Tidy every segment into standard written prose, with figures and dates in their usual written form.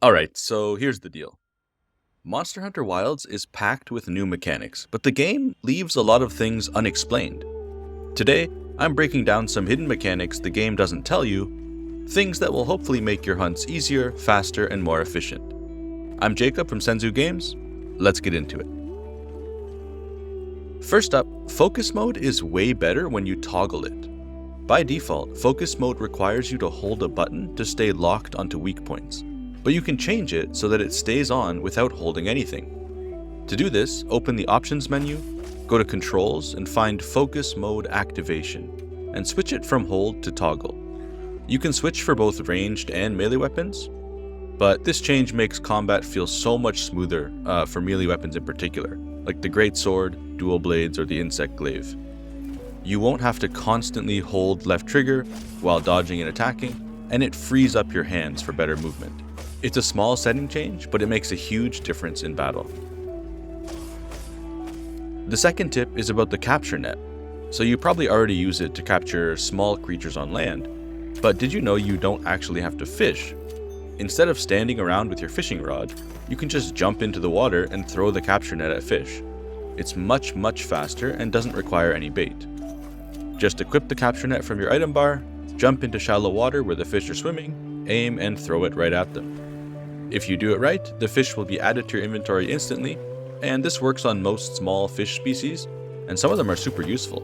Alright, so here's the deal. Monster Hunter Wilds is packed with new mechanics, but the game leaves a lot of things unexplained. Today, I'm breaking down some hidden mechanics the game doesn't tell you, things that will hopefully make your hunts easier, faster, and more efficient. I'm Jacob from Senzu Games. Let's get into it. First up, Focus Mode is way better when you toggle it. By default, Focus Mode requires you to hold a button to stay locked onto weak points, but you can change it so that it stays on without holding anything. To do this, open the Options menu, go to Controls and find Focus Mode Activation, and switch it from hold to toggle. You can switch for both ranged and melee weapons, but this change makes combat feel so much smoother for melee weapons in particular, like the Great Sword, Dual Blades, or the Insect Glaive. You won't have to constantly hold left trigger while dodging and attacking, and it frees up your hands for better movement. It's a small setting change, but it makes a huge difference in battle. The second tip is about the capture net. So you probably already use it to capture small creatures on land, but did you know you don't actually have to fish? Instead of standing around with your fishing rod, you can just jump into the water and throw the capture net at fish. It's much faster and doesn't require any bait. Just equip the capture net from your item bar, jump into shallow water where the fish are swimming, aim and throw it right at them. If you do it right, the fish will be added to your inventory instantly, and this works on most small fish species, and some of them are super useful.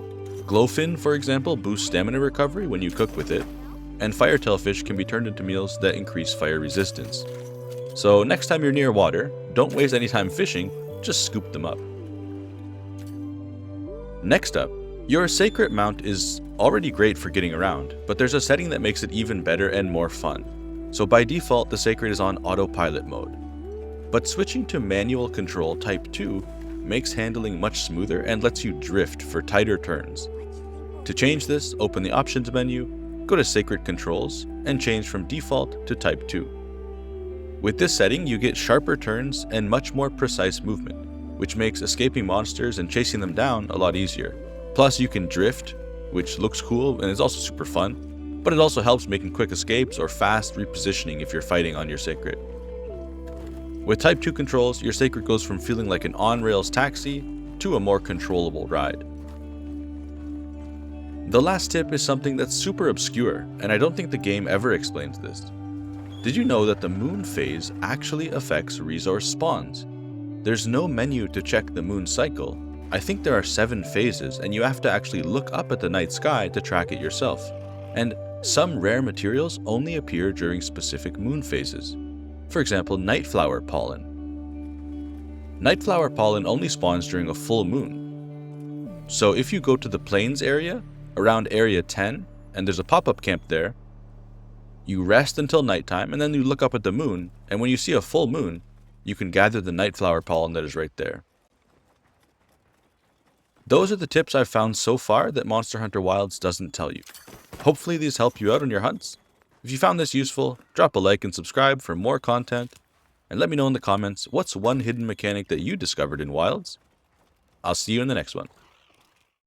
Glowfin, for example, boosts stamina recovery when you cook with it, and firetail fish can be turned into meals that increase fire resistance. So next time you're near water, don't waste any time fishing, just scoop them up. Next up, your Sacred Mount is already great for getting around, but there's a setting that makes it even better and more fun. So by default, the Sacred is on autopilot mode. But switching to manual control type 2 makes handling much smoother and lets you drift for tighter turns. To change this, open the Options menu, go to Sacred Controls, and change from default to type 2. With this setting, you get sharper turns and much more precise movement, which makes escaping monsters and chasing them down a lot easier. Plus, you can drift, which looks cool and is also super fun, but it also helps making quick escapes or fast repositioning if you're fighting on your Sacred. With Type 2 controls, your Sacred goes from feeling like an on-rails taxi to a more controllable ride. The last tip is something that's super obscure, and I don't think the game ever explains this. Did you know that the moon phase actually affects resource spawns? There's no menu to check the moon cycle. I think there are 7 phases, and you have to actually look up at the night sky to track it yourself. And some rare materials only appear during specific moon phases. For example, Nightflower pollen. Nightflower pollen only spawns during a full moon. So if you go to the plains area, around area 10, and there's a pop-up camp there, you rest until nighttime, and then you look up at the moon, and when you see a full moon, you can gather the Nightflower pollen that is right there. Those are the tips I've found so far that Monster Hunter Wilds doesn't tell you. Hopefully these help you out on your hunts. If you found this useful, drop a like and subscribe for more content, and let me know in the comments what's one hidden mechanic that you discovered in Wilds. I'll see you in the next one.